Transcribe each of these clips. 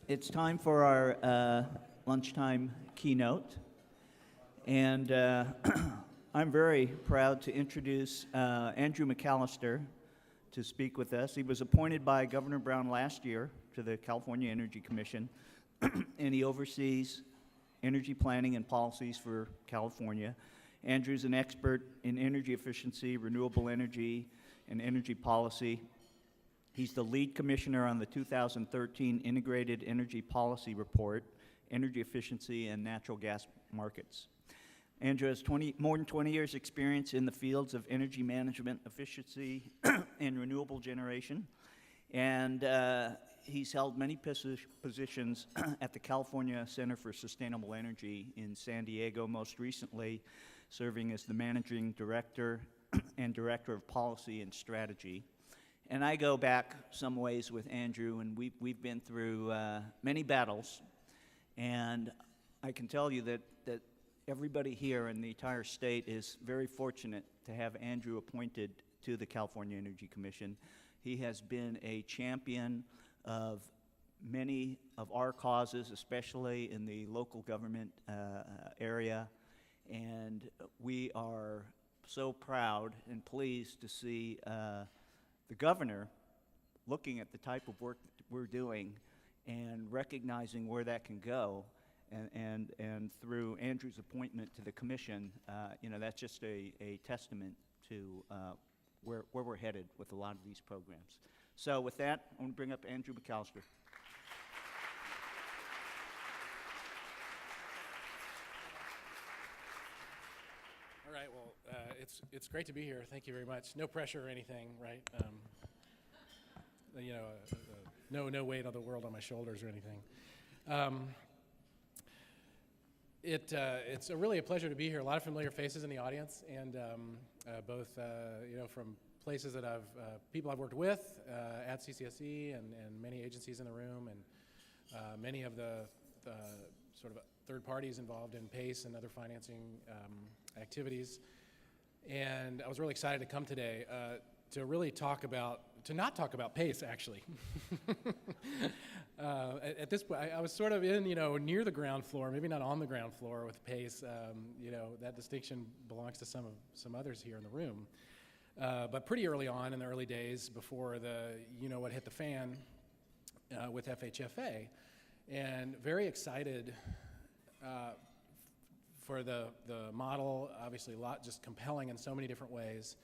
It's time for our lunchtime keynote, and I'm very proud to introduce Andrew McAllister to speak with us. He was appointed by Governor Brown last year to the California Energy Commission, and he oversees energy planning and policies for California. Andrew's an expert in energy efficiency, renewable energy, and energy policy. He's the lead commissioner on the 2013 Integrated Energy Policy Report, Energy Efficiency and Natural Gas Markets. Andrew has more than 20 years experience in the fields of energy management, efficiency, and renewable generation. And he's held many positions at the California Center for Sustainable Energy in San Diego, most recently serving as the managing director and director of policy and strategy. And I go back some ways with Andrew, and we've been through many battles. And I can tell you that everybody here in the entire state is very fortunate to have Andrew appointed to the California Energy Commission. He has been a champion of many of our causes, especially in the local government area. And we are so proud and pleased to see the governor looking at the type of work that we're doing and recognizing where that can go, and through Andrew's appointment to the commission, that's just a testament to where we're headed with a lot of these programs. So with that, I want to bring up Andrew McAllister. All right, well, it's great to be here. Thank you very much. No pressure or anything, right? No weight of the world on my shoulders or anything. It's really a pleasure to be here. A lot of familiar faces in the audience, and both from places that people I've worked with at CCSE and many agencies in the room, and many of the sort of third parties involved in PACE and other financing activities. And I was really excited to come today to really not talk about PACE, actually. At this point, I was sort of in, near the ground floor, maybe not on the ground floor with PACE. That distinction belongs to some others here in the room. But pretty early on, in the early days, before what hit the fan with FHFA, and very excited for the model. Obviously, a lot just compelling in so many different ways.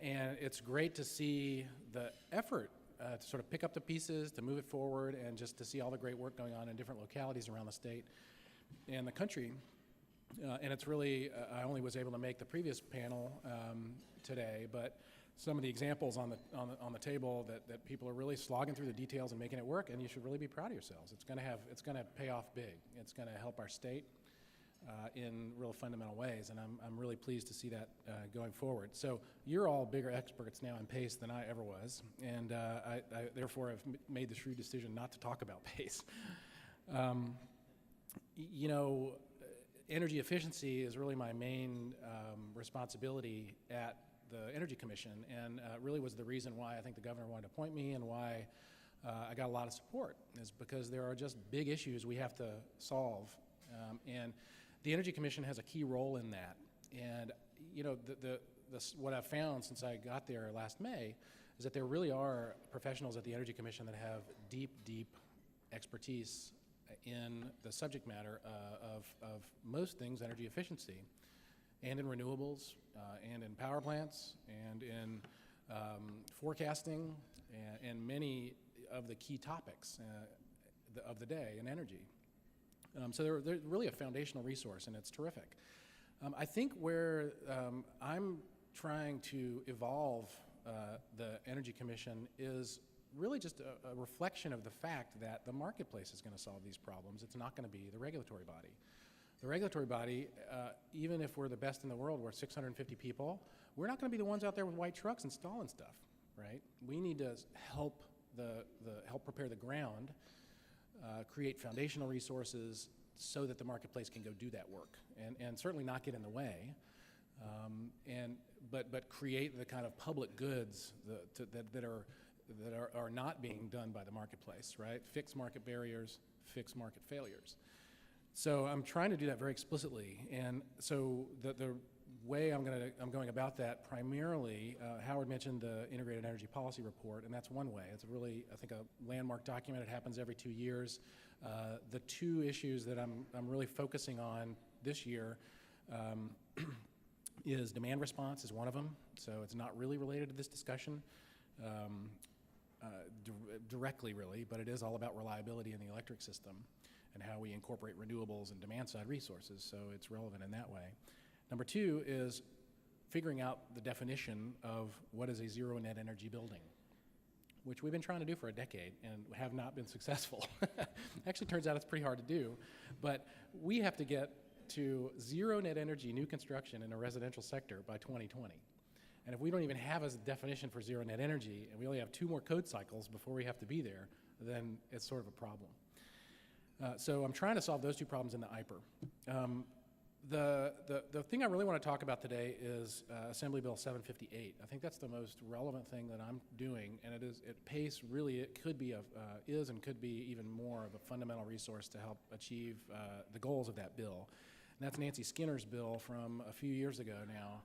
And it's great to see the effort to sort of pick up the pieces, to move it forward, and just to see all the great work going on in different localities around the state and the country. And it's really, I only was able to make the previous panel today, but some of the examples on the table that people are really slogging through the details and making it work, and you should really be proud of yourselves. It's going to pay off big. It's going to help our state in real fundamental ways, and I'm really pleased to see that going forward. So you're all bigger experts now in PACE than I ever was, and I therefore have made the shrewd decision not to talk about PACE. Energy efficiency is really my main responsibility at the Energy Commission, and really was the reason why I think the governor wanted to appoint me, and why I got a lot of support, is because there are just big issues we have to solve, and the Energy Commission has a key role in that. And what I've found since I got there last May is that there really are professionals at the Energy Commission that have deep expertise in the subject matter of most things energy efficiency, and in renewables, and in power plants, and in forecasting, and many of the key topics of the day in energy. So they're really a foundational resource, and it's terrific. I think where I'm trying to evolve the Energy Commission is really just a reflection of the fact that the marketplace is going to solve these problems. It's not going to be the regulatory body. The regulatory body, even if we're the best in the world, we're 650 people, we're not going to be the ones out there with white trucks installing stuff, right? We need to help help prepare the ground, create foundational resources so that the marketplace can go do that work, and certainly not get in the way, but create the kind of public goods that are that are not being done by the marketplace, right? Fix market barriers, fix market failures. So I'm trying to do that very explicitly, and so the way I'm going about that primarily, Howard mentioned the Integrated Energy Policy Report, and that's one way. It's a really, I think, a landmark document. It happens every 2 years. The two issues that I'm really focusing on this year is demand response is one of them, so it's not really related to this discussion directly, really, but it is all about reliability in the electric system and how we incorporate renewables and demand-side resources, so it's relevant in that way. Number two is figuring out the definition of what is a zero net energy building, which we've been trying to do for a decade and have not been successful. Actually, turns out it's pretty hard to do, but we have to get to zero net energy new construction in a residential sector by 2020. And if we don't even have a definition for zero net energy, and we only have 2 more code cycles before we have to be there, then it's sort of a problem. So I'm trying to solve those 2 problems in the IPER. The thing I really want to talk about today is Assembly Bill 758. I think that's the most relevant thing that I'm doing, and it could be is and could be even more of a fundamental resource to help achieve the goals of that bill. And that's Nancy Skinner's bill from a few years ago now.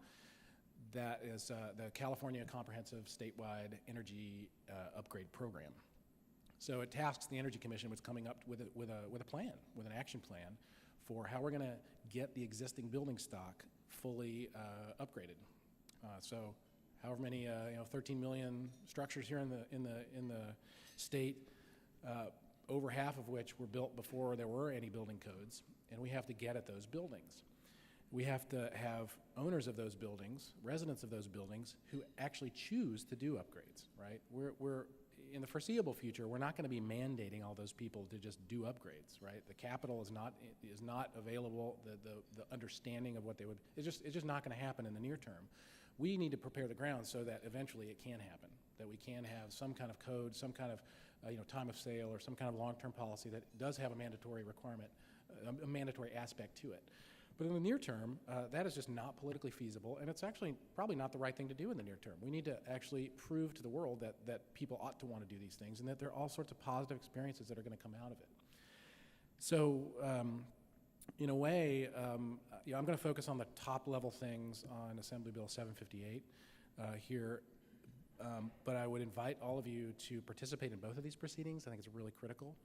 That is the California Comprehensive Statewide Energy Upgrade Program. So it tasks the Energy Commission with coming up with a plan, with an action plan for how we're going to get the existing building stock fully upgraded. So however many 13 million structures here in the state, over half of which were built before there were any building codes, and we have to get at those buildings. We have to have owners of those buildings, residents of those buildings, who actually choose to do upgrades, right? We're in the foreseeable future, we're not going to be mandating all those people to just do upgrades, right? The capital is not available. The understanding of what they would, it's just not going to happen in the near term. We need to prepare the ground so that eventually it can happen, that we can have some kind of code, some kind of time of sale, or some kind of long-term policy that does have a mandatory requirement, a mandatory aspect to it. But in the near term, that is just not politically feasible, and it's actually probably not the right thing to do in the near term. We need to actually prove to the world that people ought to want to do these things, and that there are all sorts of positive experiences that are going to come out of it. So, in a way, I'm going to focus on the top-level things on Assembly Bill 758 here, but I would invite all of you to participate in both of these proceedings. I think it's really critical.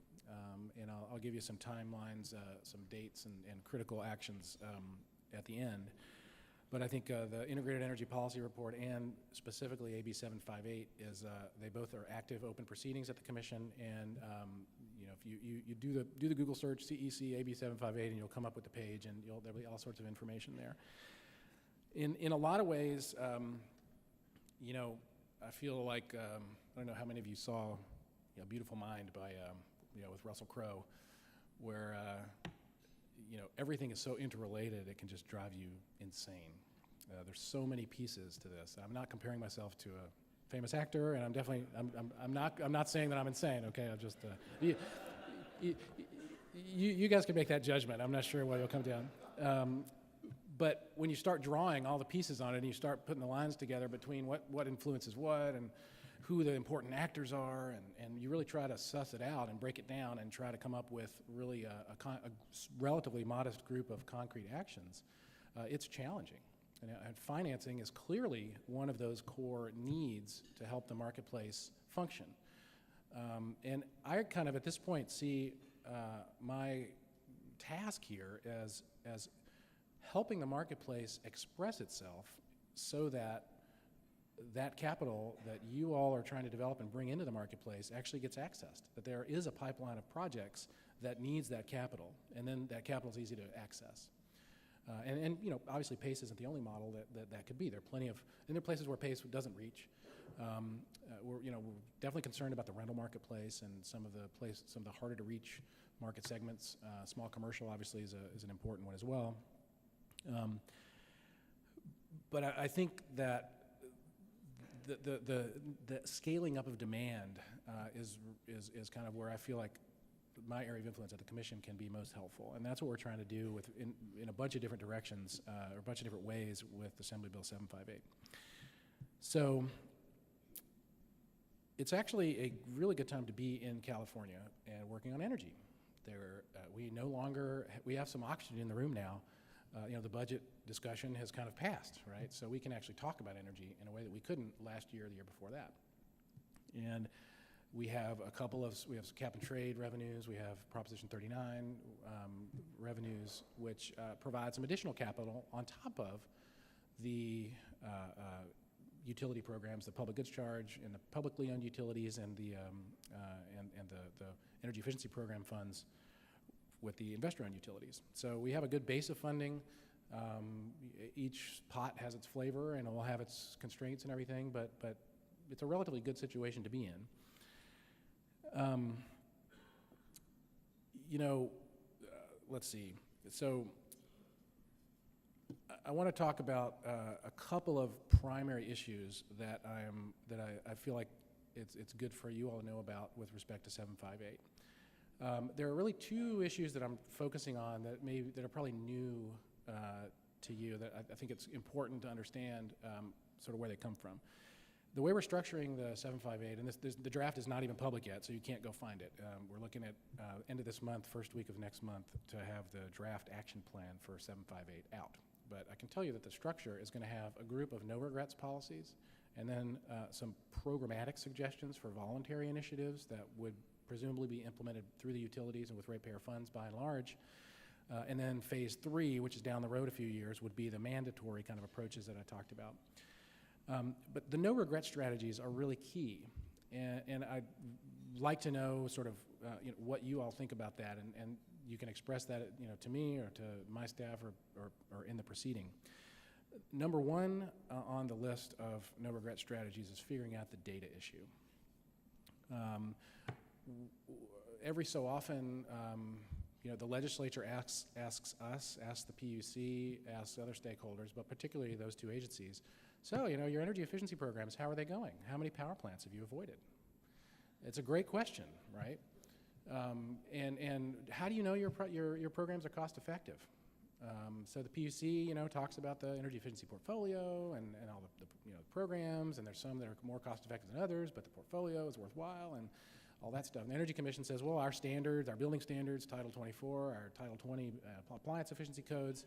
And I'll give you some timelines, some dates, and critical actions at the end. But I think the Integrated Energy Policy Report and specifically AB 758 they both are active open proceedings at the Commission. And if you do the Google search CEC AB 758, and you'll come up with the page, and there'll be all sorts of information there. In a lot of ways, I feel like I don't know how many of you saw Beautiful Mind by with Russell Crowe, where everything is so interrelated it can just drive you insane. There's so many pieces to this. I'm not comparing myself to a famous actor, and I'm not saying that I'm insane. Okay, I'm just you guys can make that judgment. I'm not sure what it'll come down. But when you start drawing all the pieces on it, and you start putting the lines together between what influences what, and who the important actors are, and you really try to suss it out and break it down and try to come up with really a relatively modest group of concrete actions, it's challenging. And financing is clearly one of those core needs to help the marketplace function. And I kind of, at this point, see my task here as helping the marketplace express itself so that that capital that you all are trying to develop and bring into the marketplace actually gets accessed, that there is a pipeline of projects that needs that capital, and then that capital is easy to access. And obviously PACE isn't the only model that could be. There are plenty of, and there are places where PACE doesn't reach. We're definitely concerned about the rental marketplace and some of the harder to reach market segments. Small commercial obviously is an important one as well. But I think that the scaling up of demand is kind of where I feel like my area of influence at the Commission can be most helpful, and that's what we're trying to do in a bunch of different directions or a bunch of different ways with Assembly Bill 758. So It's actually a really good time to be in California and working on energy. We have some oxygen in the room now. The budget discussion has kind of passed, right? So we can actually talk about energy in a way that we couldn't last year or the year before that. And we have we have cap and trade revenues, we have Proposition 39 revenues, which provide some additional capital on top of the utility programs, the public goods charge and the publicly owned utilities and the energy efficiency program funds with the investor-owned utilities. So we have a good base of funding. Each pot has its flavor and it will have its constraints and everything, but it's a relatively good situation to be in. Let's see. So I want to talk about a couple of primary issues that I feel like it's good for you all to know about with respect to 758. There are really two issues that I'm focusing on that are probably new to you that I think it's important to understand sort of where they come from. The way we're structuring the 758, and the draft is not even public yet, so you can't go find it. We're looking at end of this month, first week of next month, to have the draft action plan for 758 out. But I can tell you that the structure is going to have a group of no regrets policies, and then some programmatic suggestions for voluntary initiatives that would presumably be implemented through the utilities and with ratepayer funds by and large. And then phase 3, which is down the road a few years, would be the mandatory kind of approaches that I talked about. But the no-regret strategies are really key, and I'd like to know sort of what you all think about that, and you can express that to me or to my staff or in the proceeding. Number one on the list of no-regret strategies is figuring out the data issue. Every so often, the legislature asks the PUC, asks other stakeholders, but particularly those two agencies, so, your energy efficiency programs, how are they going? How many power plants have you avoided? It's a great question, right? And how do you know your programs are cost effective? So the PUC, talks about the energy efficiency portfolio and all the programs, and there's some that are more cost effective than others, but the portfolio is worthwhile and all that stuff. And the Energy Commission says, well, our standards, our building standards, Title 24, our Title 20 appliance efficiency codes,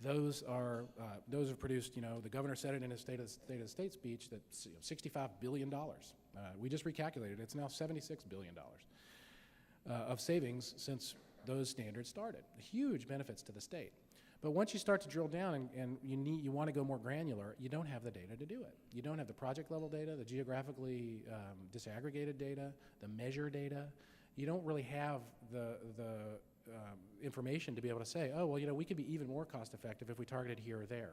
those are produced. The governor said it in his State of the State speech that $65 billion. We just recalculated; it's now $76 billion of savings since those standards started. Huge benefits to the state. But once you start to drill down and you want to go more granular, you don't have the data to do it. You don't have the project level data, the geographically disaggregated data, the measure data. You don't really have the information to be able to say, oh, well, we could be even more cost effective if we targeted here or there.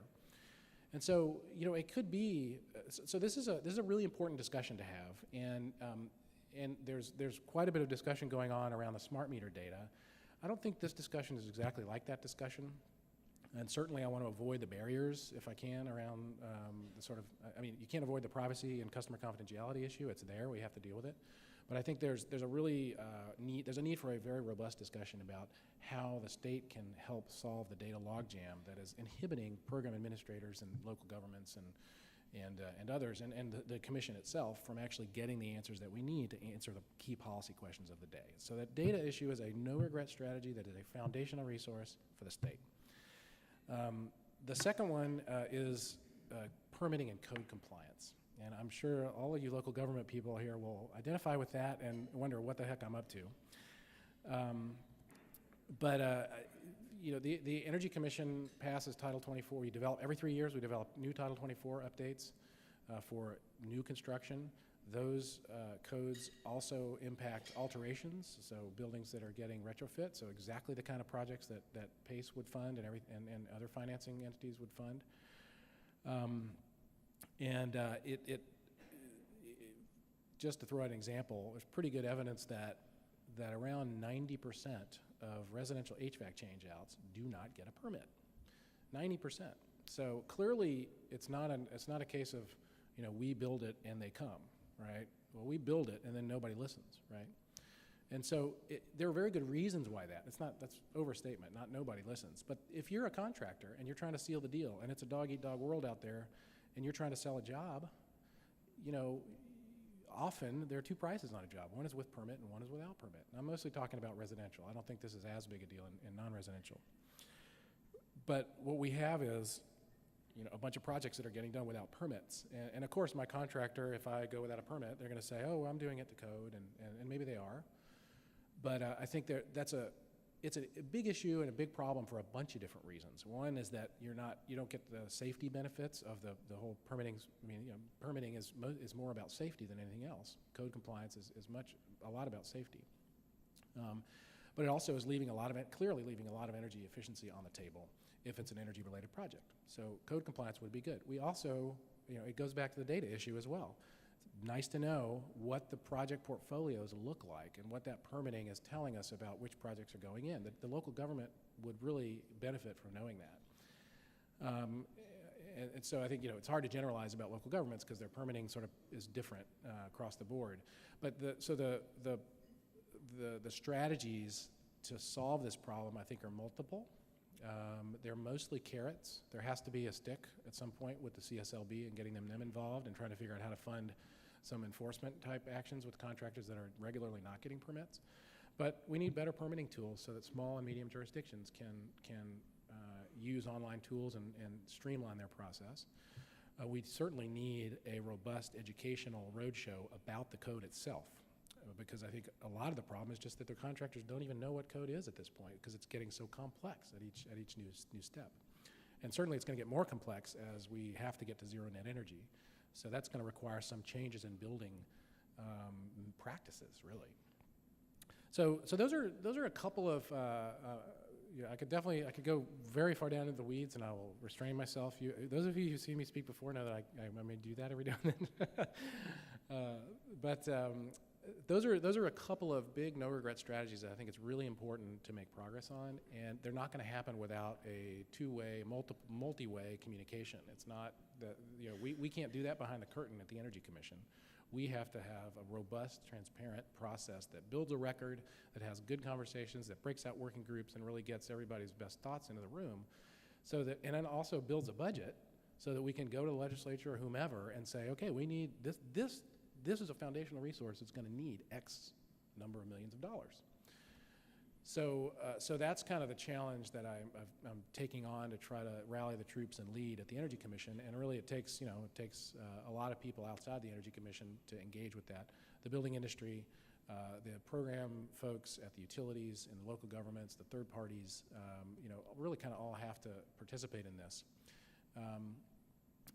And so, it could be, so this is a really important discussion to have, and there's quite a bit of discussion going on around the smart meter data. I don't think this discussion is exactly like that discussion, and certainly I want to avoid the barriers, if I can, around you can't avoid the privacy and customer confidentiality issue. It's there, we have to deal with it. But I think there's a really there's a need for a very robust discussion about how the state can help solve the data logjam that is inhibiting program administrators and local governments and others and the commission itself from actually getting the answers that we need to answer the key policy questions of the day. So that data issue is a no-regret strategy that is a foundational resource for the state. The second one is permitting and code compliance. And I'm sure all of you local government people here will identify with that and wonder what the heck I'm up to. The Energy Commission passes Title 24. Every 3 years, we develop new Title 24 updates for new construction. Those codes also impact alterations, so buildings that are getting retrofit, so exactly the kind of projects that PACE would fund and other financing entities would fund. Just to throw out an example, there's pretty good evidence that around 90% of residential HVAC changeouts do not get a permit. 90%. So clearly, it's not a case of we build it and they come, right? Well, we build it and then nobody listens, right? And so there are very good reasons why that's overstatement, not nobody listens. But if you're a contractor and you're trying to seal the deal and it's a dog-eat-dog world out there and you're trying to sell a job, often there are two prices on a job. One is with permit and one is without permit. And I'm mostly talking about residential. I don't think this is as big a deal in non-residential. But what we have is, you know, a bunch of projects that are getting done without permits. And of course, my contractor, if I go without a permit, they're going to say, oh, I'm doing it to code, and maybe they are. But I think it's a big issue and a big problem for a bunch of different reasons. One is that you don't get the safety benefits of the whole permitting. I mean, you know, permitting is more about safety than anything else. Code compliance is a lot about safety. But it also is clearly leaving a lot of energy efficiency on the table if it's an energy-related project. So code compliance would be good. We also, you know, it goes back to the data issue as well. It's nice to know what the project portfolios look like and what that permitting is telling us about which projects are going in. The local government would really benefit from knowing that. And so I think, you know, it's hard to generalize about local governments because their permitting sort of is different across the board. But the strategies to solve this problem, I think, are multiple. They're mostly carrots. There has to be a stick at some point with the CSLB and getting them involved and trying to figure out how to fund some enforcement type actions with contractors that are regularly not getting permits. But we need better permitting tools so that small and medium jurisdictions can use online tools and streamline their process. We certainly need a robust educational roadshow about the code itself. Because I think a lot of the problem is just that the contractors don't even know what code is at this point because it's getting so complex at each new step. And certainly it's going to get more complex as we have to get to zero net energy. So that's going to require some changes in building practices, really. So those are a couple of, yeah, I could go very far down into the weeds and I will restrain myself. Those of you who've seen me speak before know that I may do that every now and then. Those are a couple of big no-regret strategies that I think it's really important to make progress on, and they're not going to happen without a two-way, multi-way communication. It's not that, you know, we can't do that behind the curtain at the Energy Commission. We have to have a robust, transparent process that builds a record, that has good conversations, that breaks out working groups and really gets everybody's best thoughts into the room, so that, and then also builds a budget so that we can go to the legislature or whomever and say, okay, we need this is a foundational resource that's going to need X number of millions of dollars. So that's kind of the challenge that I'm taking on to try to rally the troops and lead at the Energy Commission. And really, it takes a lot of people outside the Energy Commission to engage with that. The building industry, the program folks at the utilities and the local governments, the third parties, really kind of all have to participate in this.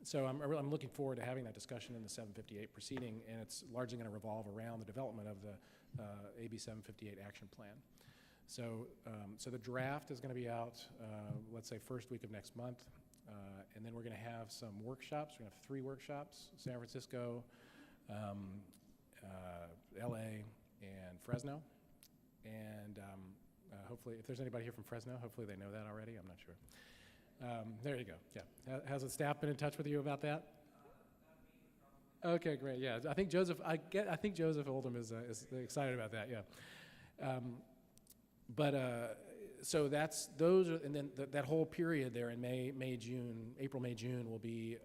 So I'm looking forward to having that discussion in the 758 proceeding, and it's largely going to revolve around the development of the AB 758 action plan. So the draft is going to be out, let's say, first week of next month, and then we're going to have some workshops. We're going to have 3 workshops: San Francisco, LA, and Fresno. And hopefully, if there's anybody here from Fresno, hopefully they know that already. I'm not sure. There you go. Yeah. Has the staff been in touch with you about that? Okay, great. Yeah, I think Joseph. I think Joseph Oldham is excited about that. Yeah. So that's those, and then that whole period there in April, May, June will be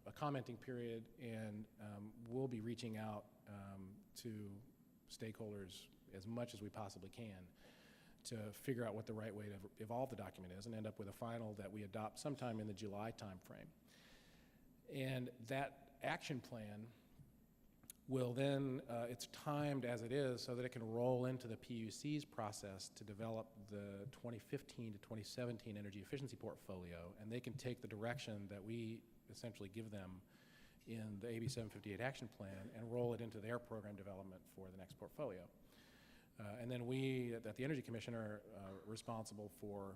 a commenting period, and we'll be reaching out to stakeholders as much as we possibly can to figure out what the right way to evolve the document is and end up with a final that we adopt sometime in the July timeframe. And that action plan will then, it's timed as it is so that it can roll into the PUC's process to develop the 2015 to 2017 energy efficiency portfolio, and they can take the direction that we essentially give them in the AB 758 action plan and roll it into their program development for the next portfolio. And then we, at the Energy Commission, are responsible for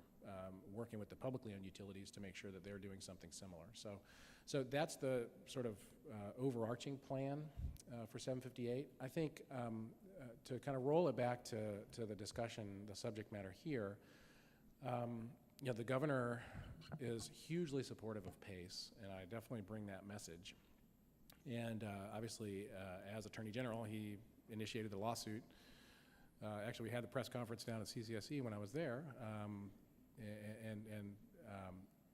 working with the publicly owned utilities to make sure that they're doing something similar. So that's the sort of overarching plan for 758. I think to kind of roll it back to the discussion, the subject matter here, the governor is hugely supportive of PACE, and I definitely bring that message. And obviously, as Attorney General, he initiated the lawsuit. Actually, we had the press conference down at CCSE when I was there, and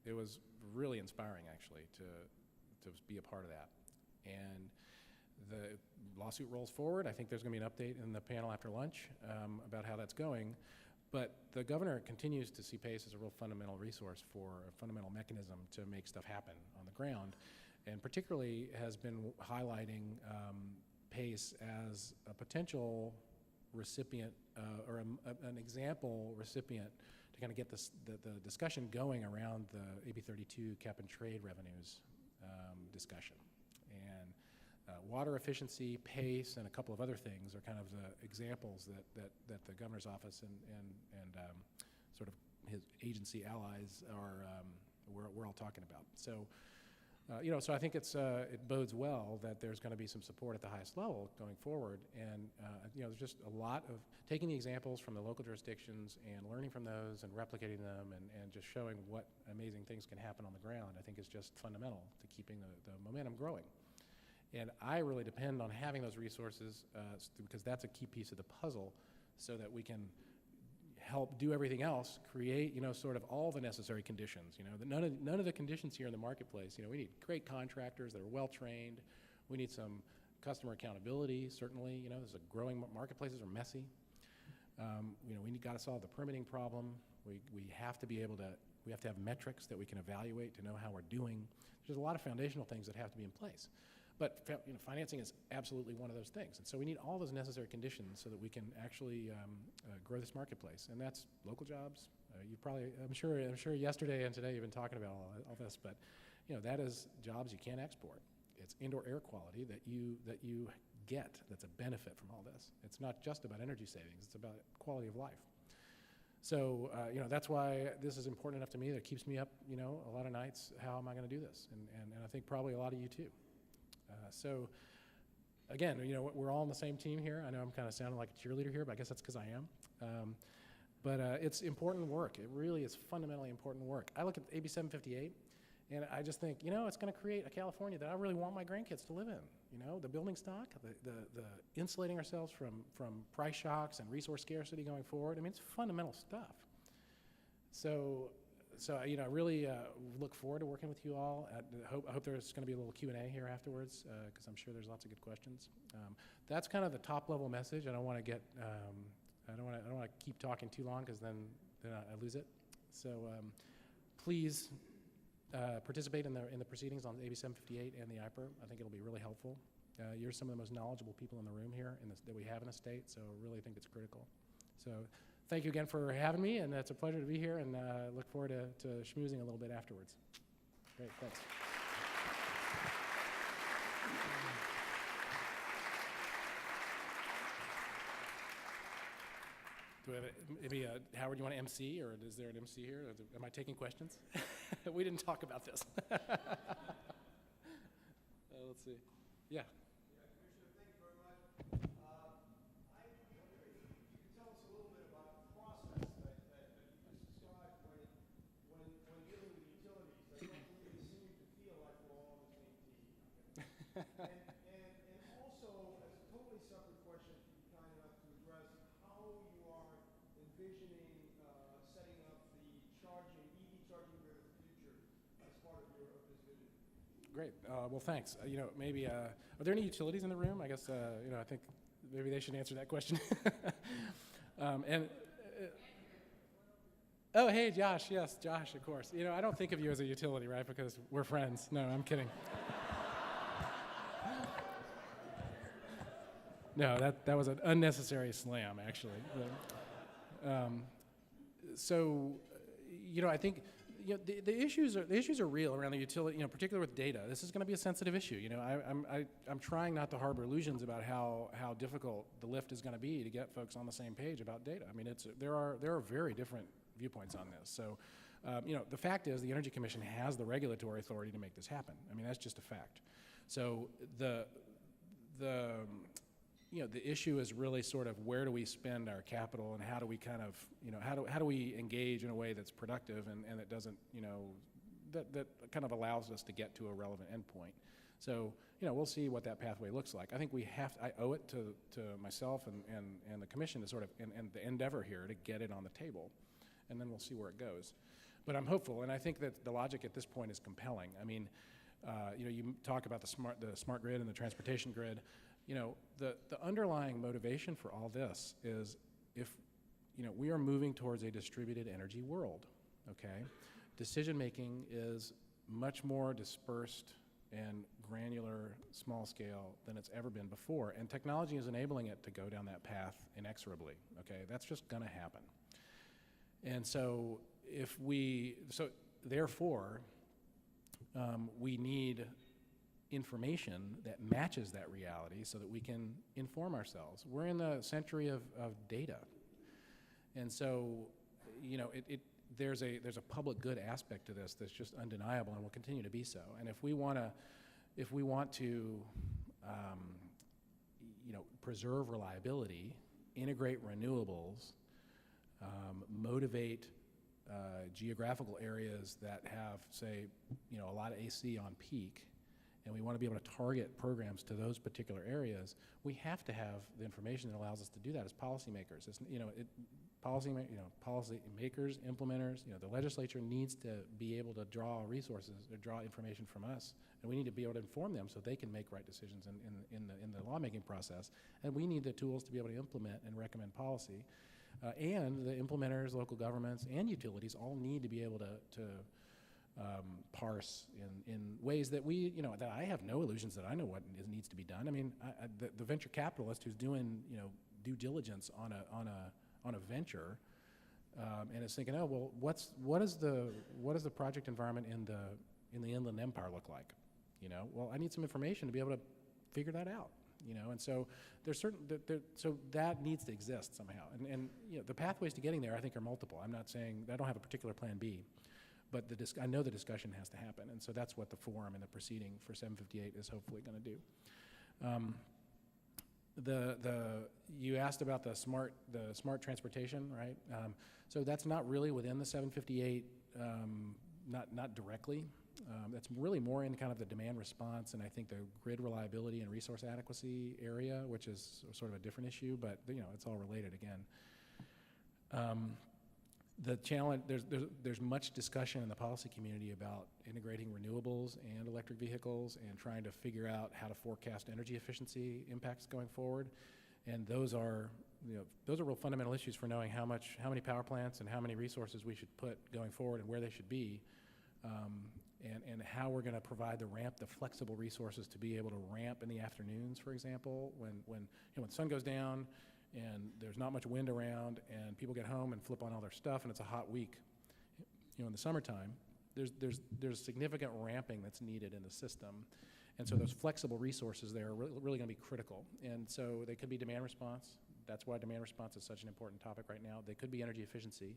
it was really inspiring, actually, to be a part of that. And the lawsuit rolls forward. I think there's going to be an update in the panel after lunch about how that's going. But the governor continues to see PACE as a real fundamental resource for a fundamental mechanism to make stuff happen on the ground, and particularly has been highlighting PACE as a potential recipient or an example recipient to kind of get the discussion going around the AB 32 cap and trade revenues discussion. And water efficiency, PACE, and a couple of other things are kind of the examples that the governor's office and sort of his agency allies are we're all talking about. So, so I think it bodes well that there's going to be some support at the highest level going forward. And there's just a lot of taking the examples from the local jurisdictions and learning from those and replicating them and just showing what amazing things can happen on the ground, I think is just fundamental to keeping the momentum growing. And I really depend on having those resources because that's a key piece of the puzzle so that we can help do everything else, create, sort of all the necessary conditions. None of the conditions here in the marketplace, we need great contractors that are well-trained. We need some customer accountability, certainly. There's a growing, marketplaces are messy. We got to solve the permitting problem. We have to be able to, we have to have metrics that we can evaluate to know how we're doing. There's a lot of foundational things that have to be in place. But financing is absolutely one of those things. And so we need all those necessary conditions so that we can actually grow this marketplace. And that's local jobs. I'm sure yesterday and today you've been talking about all this, but that is jobs you can't export. It's indoor air quality that you get that's a benefit from all this. It's not just about energy savings, it's about quality of life. So, that's why this is important enough to me that it keeps me up, a lot of nights. How am I going to do this? And I think probably a lot of you too. So, again, we're all on the same team here. I know I'm kind of sounding like a cheerleader here, but I guess that's because I am. But it's important work. It really is fundamentally important work. I look at AB 758, and I just think, it's going to create a California that I really want my grandkids to live in. The building stock, the insulating ourselves from price shocks and resource scarcity going forward. I mean, it's fundamental stuff. So I really look forward to working with you all. I hope there's going to be a little Q&A here afterwards because I'm sure there's lots of good questions. That's kind of the top level message. I don't want to get I don't want to keep talking too long because then I lose it. So please participate in the proceedings on AB 758 and the IPER. I think it'll be really helpful. You're some of the most knowledgeable people in the room here that we have in the state, so I really think it's critical. So thank you again for having me, and it's a pleasure to be here, and look forward to schmoozing a little bit afterwards. Great, thanks. Do we have maybe Howard, you want to MC, or is there an MC here? Am I taking questions? We didn't talk about this. Let's see. Yeah. Commissioner, thank you very much. I would be wondering if you could tell us a little bit about the process that you just described when dealing with utilities. I don't really seem to feel like we're all on the same team. And also, as a totally separate question, if you'd be kind enough to address how you are envisioning setting up the EV charging grid of the future as part of this vision. Great. Well, thanks. Maybe are there any utilities in the room? I guess I think maybe they should answer that question. Oh, hey, Josh. Yes, Josh, of course. I don't think of you as a utility, right? Because we're friends. No, I'm kidding. No, that was an unnecessary slam, actually. I think the issues are real around the utility, particularly with data. This is going to be a sensitive issue. I'm trying not to harbor illusions about how difficult the lift is going to be to get folks on the same page about data. I mean, there are very different viewpoints on this. So, the fact is the Energy Commission has the regulatory authority to make this happen. I mean, that's just a fact. So the issue is really sort of where do we spend our capital and how do we kind of, how do we engage in a way that's productive and that doesn't, that kind of allows us to get to a relevant endpoint. So, we'll see what that pathway looks like. I think I owe it to myself and the commission to sort of, and the endeavor here to get it on the table, and then we'll see where it goes. But I'm hopeful, and I think that the logic at this point is compelling. I mean, you talk about the smart grid and the transportation grid. the underlying motivation for all this is if, we are moving towards a distributed energy world, okay? Decision-making is much more dispersed and granular, small scale than it's ever been before, and technology is enabling it to go down that path inexorably, okay? That's just gonna happen. And so therefore, we need information that matches that reality so that we can inform ourselves. We're in the century of data. And so, there's a public good aspect to this that's just undeniable and will continue to be so. And if we want to preserve reliability, integrate renewables, motivate geographical areas that have, say, a lot of AC on peak, and we want to be able to target programs to those particular areas, we have to have the information that allows us to do that as policymakers. Policy makers, implementers, the legislature needs to be able to draw resources or draw information from us, and we need to be able to inform them so they can make right decisions in the lawmaking process. And we need the tools to be able to implement and recommend policy. And the implementers, local governments, and utilities all need to be able to parse in ways that that I have no illusions that I know what needs to be done. I mean, the venture capitalist who's doing due diligence on a venture and is thinking, oh well, what does the project environment in the Inland Empire look like? Well, I need some information to be able to figure that out. And so there's so that needs to exist somehow. And the pathways to getting there, I think, are multiple. I'm not saying I don't have a particular plan B, but I know the discussion has to happen. And so that's what the forum and the proceeding for 758 is hopefully going to do. You asked about the smart transportation, right? So that's not really within the 758, not directly. That's really more in kind of the demand response and I think the grid reliability and resource adequacy area, which is sort of a different issue, but it's all related again. The challenge, there's much discussion in the policy community about integrating renewables and electric vehicles and trying to figure out how to forecast energy efficiency impacts going forward. And those are real fundamental issues for knowing how many power plants and how many resources we should put going forward and where they should be. And how we're going to provide the flexible resources to be able to ramp in the afternoons, for example, when the sun goes down and there's not much wind around and people get home and flip on all their stuff and it's a hot week. In the summertime, there's significant ramping that's needed in the system. And so those flexible resources there are really going to be critical. And so they could be demand response. That's why demand response is such an important topic right now. They could be energy efficiency.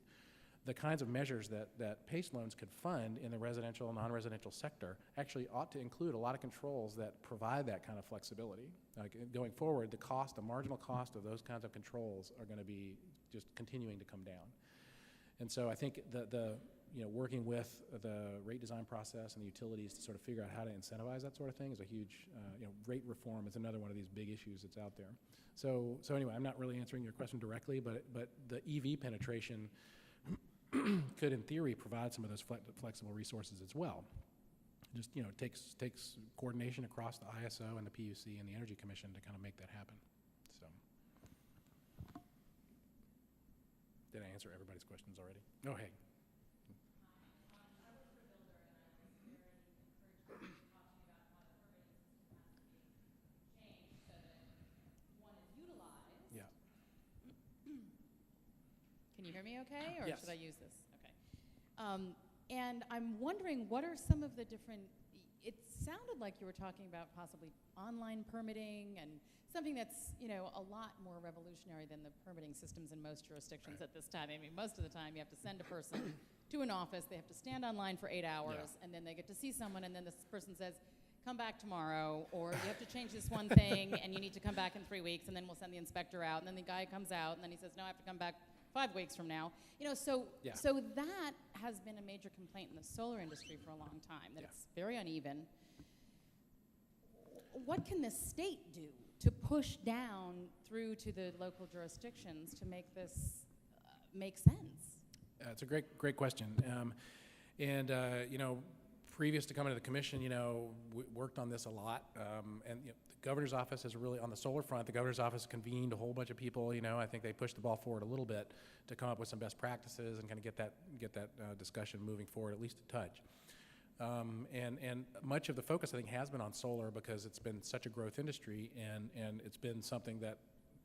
The kinds of measures that PACE loans could fund in the residential and non-residential sector actually ought to include a lot of controls that provide that kind of flexibility. Like going forward, the marginal cost of those kinds of controls are going to be just continuing to come down. And so I think working with the rate design process and the utilities to sort of figure out how to incentivize that sort of thing is a huge, rate reform is another one of these big issues that's out there. So anyway, I'm not really answering your question directly, but the EV penetration could, in theory, provide some of those flexible resources as well. Just, takes coordination across the ISO and the PUC and the Energy Commission to kind of make that happen. So, did I answer everybody's questions already? Oh, hey. Can you hear me okay, or Yes. should I use this? Okay. And I'm wondering, what are some of the different, it sounded like you were talking about possibly online permitting and something that's, a lot more revolutionary than the permitting systems in most jurisdictions at this time. I mean, most of the time you have to send a person to an office, they have to stand online for 8 hours, and then they get to see someone, and then this person says, come back tomorrow, or you have to change this one thing, and you need to come back in 3 weeks, and then we'll send the inspector out, and then the guy comes out, and then he says, no, I have to come back 5 weeks from now. So that has been a major complaint in the solar industry for a long time, that it's very uneven. What can the state do to push down through to the local jurisdictions to make this make sense? It's a great question. previous to coming to the commission, worked on this a lot, and the governor's office has really, on the solar front, the governor's office convened a whole bunch of people. I think they pushed the ball forward a little bit to come up with some best practices and kind of get that discussion moving forward at least a touch. And much of the focus, I think, has been on solar because it's been such a growth industry, and it's been something that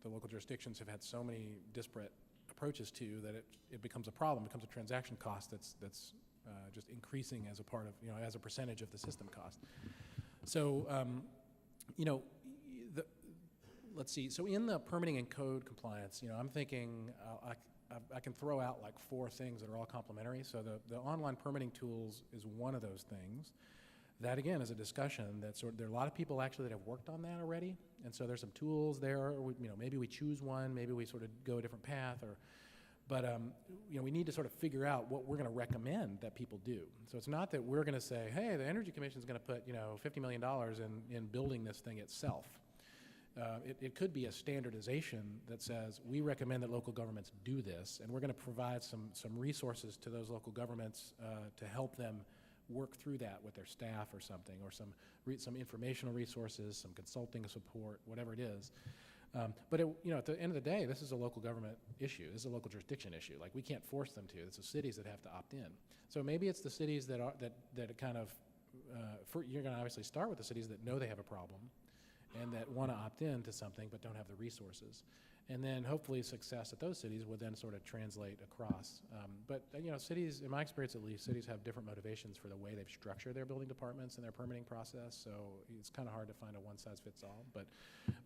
the local jurisdictions have had so many disparate approaches to that it becomes a problem, becomes a transaction cost that's just increasing as a part of, as a percentage of the system cost. So, let's see. So in the permitting and code compliance, I'm thinking I can throw out like 4 things that are all complementary. So the online permitting tools is one of those things. That again is a discussion that there are a lot of people actually that have worked on that already, and so there's some tools there. Maybe we choose one, maybe we sort of go a different path, but we need to sort of figure out what we're going to recommend that people do. So it's not that we're going to say, hey, the Energy Commission is going to put $50 million in building this thing itself. It could be a standardization that says we recommend that local governments do this, and we're going to provide some resources to those local governments to help them work through that with their staff or something, or some informational resources, some consulting support, whatever it is. But at the end of the day, this is a local government issue. This is a local jurisdiction issue. Like, we can't force them to. It's the cities that have to opt in. So maybe it's the cities that kind of you're going to obviously start with the cities that know they have a problem and that want to opt in to something but don't have the resources. And then hopefully success at those cities would then sort of translate across. But cities, in my experience at least, cities have different motivations for the way they've structured their building departments and their permitting process. So it's kind of hard to find a one-size-fits-all. But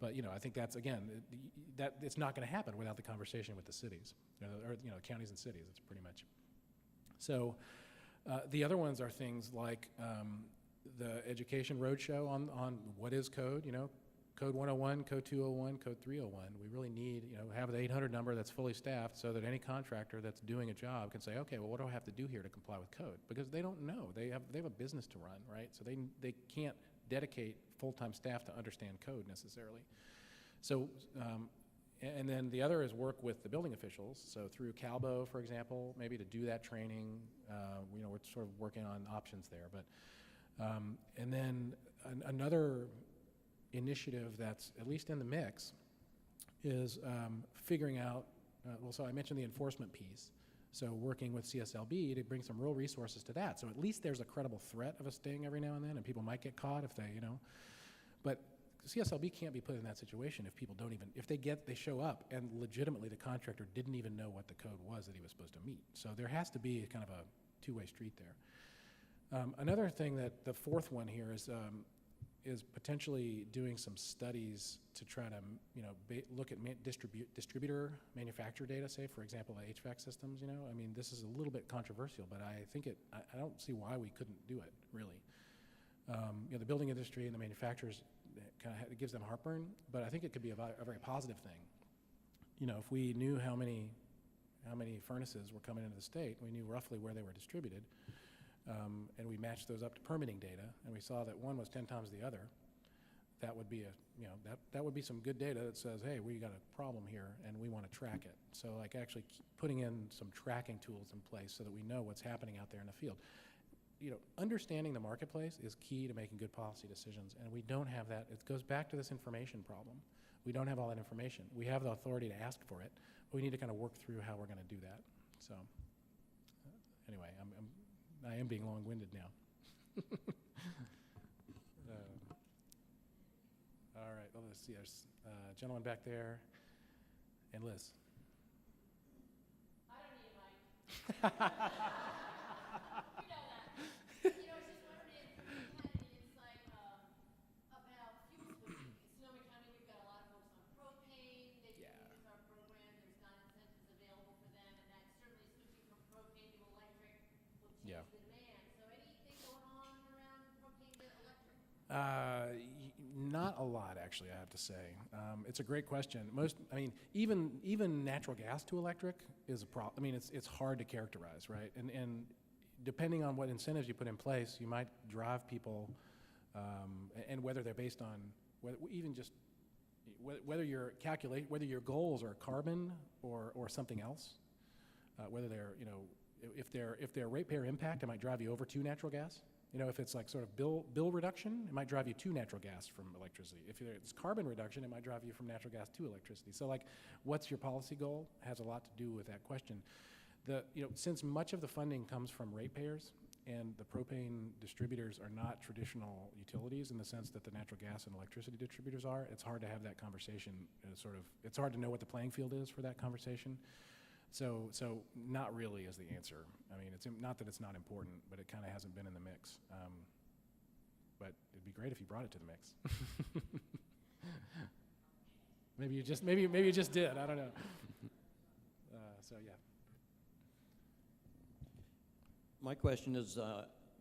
I think that's, again, that it's not going to happen without the conversation with the cities, or counties and cities. It's pretty much. So the other ones are things like the education roadshow on what is code. Code 101, Code 201, Code 301. We really need, have the 800 number that's fully staffed so that any contractor that's doing a job can say, okay, well, what do I have to do here to comply with code? Because they don't know. They have a business to run, right? So they can't dedicate full-time staff to understand code necessarily. So, and then the other is work with the building officials. So through CalBO, for example, maybe to do that training. We're sort of working on options there. But and then another initiative that's at least in the mix is figuring out, so I mentioned the enforcement piece, so working with CSLB to bring some real resources to that. So at least there's a credible threat of a sting every now and then, and people might get caught if they, but CSLB can't be put in that situation if people don't even, if they show up and legitimately the contractor didn't even know what the code was that he was supposed to meet. So there has to be kind of a two-way street there. Another thing that the fourth one here is potentially doing some studies to try to look at distributor manufacturer data, say, for example, HVAC systems. I mean, this is a little bit controversial, but I think I don't see why we couldn't do it, really. The building industry and the manufacturers, it gives them heartburn, but I think it could be a very positive thing. If we knew how many furnaces were coming into the state, we knew roughly where they were distributed, and we matched those up to permitting data, and we saw that one was 10 times the other. That would be that would be some good data that says, hey, we got a problem here, and we want to track it. So like actually putting in some tracking tools in place so that we know what's happening out there in the field. Understanding the marketplace is key to making good policy decisions, and we don't have that. It goes back to this information problem. We don't have all that information. We have the authority to ask for it, but we need to kind of work through how we're going to do that. So anyway, I am being long-winded now. All right, well, let's see. There's a gentleman back there, and Liz. I don't need a mic. You know that. I was just wondering if you had any insight about fuel switching. In Sonoma County, we've got a lot of folks on propane. They can use our program. There's not incentives available for them, and that certainly switching from propane to electric will change the demand. So anything going on around propane to electric? Not a lot, actually, I have to say. It's a great question. Even natural gas to electric is a problem. I mean, it's hard to characterize, right? And depending on what incentives you put in place, you might drive people, and whether they're based on, whether your goals are carbon or something else, whether they're, if they're ratepayer impact, it might drive you over to natural gas. You know, if it's like sort of bill reduction, it might drive you to natural gas from electricity. If it's carbon reduction, it might drive you from natural gas to electricity. So like, what's your policy goal has a lot to do with that question. Since much of the funding comes from ratepayers, and the propane distributors are not traditional utilities in the sense that the natural gas and electricity distributors are, it's hard to have that conversation. It's hard to know what the playing field is for that conversation. So not really is the answer. I mean, it's not that it's not important, but it kind of hasn't been in the mix. But it'd be great if you brought it to the mix. maybe you just did. I don't know. So yeah. My question is,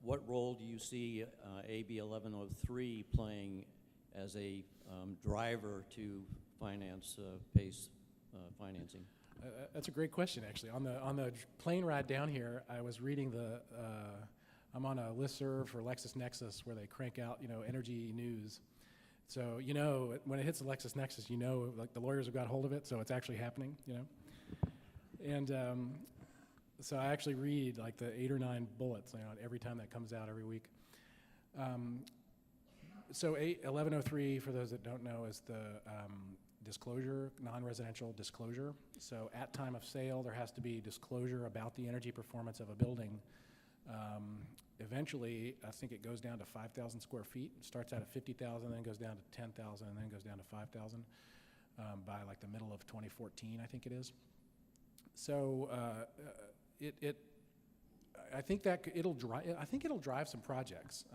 what role do you see AB 1103 playing as a driver to finance PACE financing? That's a great question, actually. On the plane ride down here, I was reading I'm on a listserv for LexisNexis where they crank out, energy news. So, when it hits the LexisNexis, like the lawyers have got hold of it, so it's actually happening, And so I actually read like the 8 or 9 bullets, every time that comes out every week. So 1103, for those that don't know, is the disclosure, non-residential disclosure. So at time of sale, there has to be disclosure about the energy performance of a building. Eventually, I think it goes down to 5,000 square feet. It starts out at 50,000, then goes down to 10,000, and then goes down to 5,000 by like the middle of 2014, I think it is. So I think it'll drive some projects.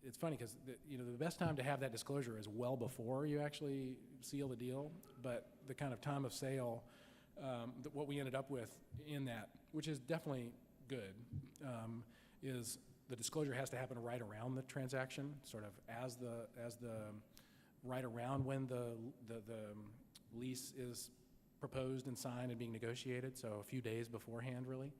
It's funny because the best time to have that disclosure is well before you actually seal the deal, but the kind of time of sale, what we ended up with in that, which is definitely good, is the disclosure has to happen right around the transaction, sort of as the right around when the lease is proposed and signed and being negotiated, so a few days beforehand, really.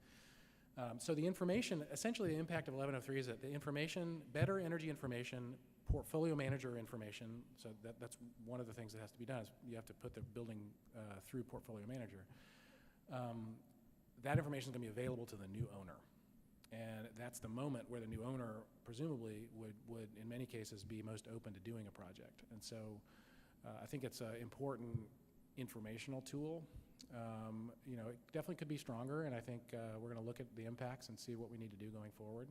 So the information, essentially the impact of 1103 is that the information, better energy information, portfolio manager information, so that's one of the things that has to be done, is you have to put the building through portfolio manager. That information is going to be available to the new owner. And that's the moment where the new owner presumably would in many cases be most open to doing a project. And so I think it's an important informational tool. It definitely could be stronger, and I think we're going to look at the impacts and see what we need to do going forward.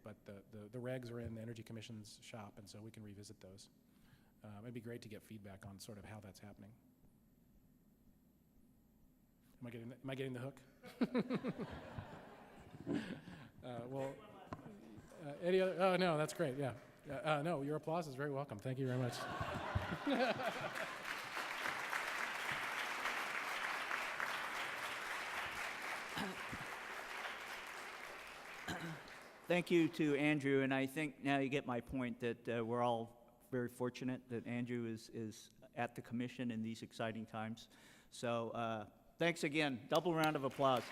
But the regs are in the Energy Commission's shop, and so we can revisit those. It'd be great to get feedback on sort of how that's happening. Am I getting the hook? Any other? Oh no, that's great. Yeah. No, your applause is very welcome. Thank you very much. Thank you to Andrew, and I think now you get my point that we're all very fortunate that Andrew is at the commission in these exciting times. So thanks again. Double round of applause.